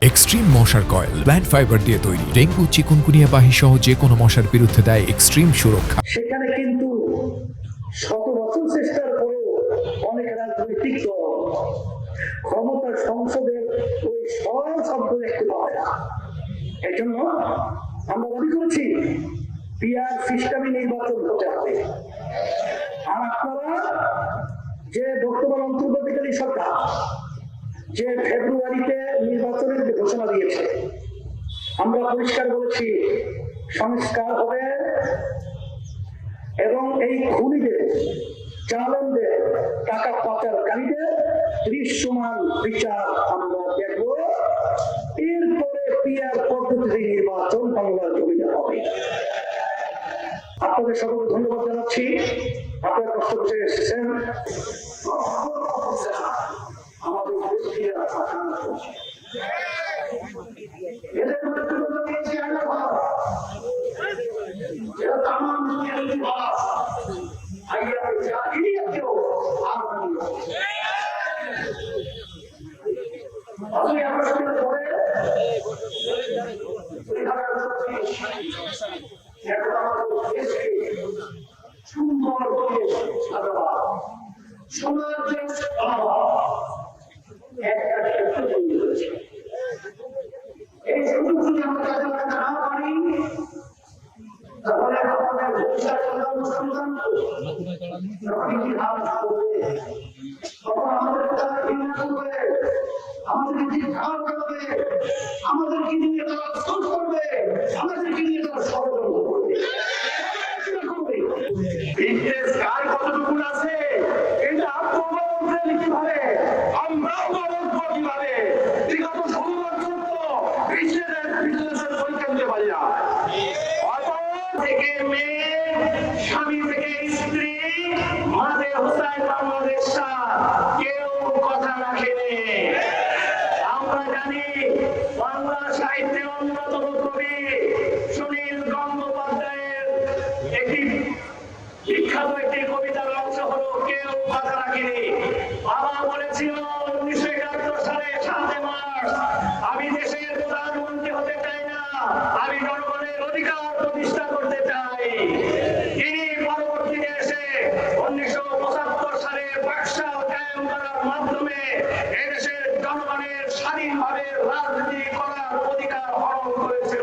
Extreme মশার coil plant fibre দিয়ে তৈরি, ডেঙ্গু চিকুনগুনিয়া বাহি সহ যে কোনো মশার বিরুদ্ধে দেয় এক্সট্রিম সুরক্ষা। সেখানে কিন্তু শত বছর চেষ্টার পরেও অনেক রাজনৈতিক দল ক্ষমতার সংসদের ওই সরল শব্দ দেখতে পায় না। এই জন্য আমরা দাবি করেছি পিআর সিস্টেমে নির্বাচন হতে হবে। আর আপনারা যে বর্তমান অন্তর্বর্তীকালী সরকার যে ফেব্রুয়ারিতে নির্বাচনের ঘোষণা দিয়েছে, আমরা পরিষ্কার বলেছি সংস্কার হবে এবং এই খুনিদের, চালনদের, টাকা পাচারকারীদের দৃশ্যমান বিচার আমরা দেখব। এরপরে পিআর পদ্ধতিতে নির্বাচন বাংলার জমিতে হবে। আপনাদের সকলকে ধন্যবাদ জানাচ্ছি, আপনারা কষ্ট করে এসেছেন। আমাদের সুন্দর করে সাজাবা সমাজের একটা ক্ষেত্র তৈরি হয়েছে। এই সুযোগ যদি আমরা কাজে লাগাতে না পারি তাহলে আমাদের ভবিষ্যৎ সন্তান তখন আমাদের তারা ঘৃণা করবে, আমাদেরকে ঝাড় করবে, আমাদেরকে নিয়ে তারা দোষ করবে, আমাদেরকে নিয়ে তারা ষড়যন্ত্র করবে। কার কতটুকু আছে এটা আপনারা কিভাবে, আমরাও বলবো কিভাবে। বিগত 16 বছর তো বিশ্লেষণ পরীক্ষা দিতে পারি না। থেকে মেয়ে, স্বামী থেকে স্ত্রী, মাঝে হোসাইন বাংলাদেশ কেউ কথা রাখেনি। আমরা জানি বাংলা সাহিত্যের অন্যতম কবি সুনীল গঙ্গোপাধ্যায়ের একটি বিখ্যাত একটি কবিতার অংশ হলো কেউ কথা রাখেনি। বাবা বলেছিল 1971 সালে 7 মার্চ, আমি দেশের প্রধানমন্ত্রী হতে চাই না, আমি জনগণের অধিকার প্রতিষ্ঠা করতে চাই। তিনি পরবর্তীতে এসে 1975 সালে বাকশাল কায়েম করার মাধ্যমে এদেশের জনগণের স্বাধীনভাবে রাজনীতি করার অধিকার হরণ করেছিল।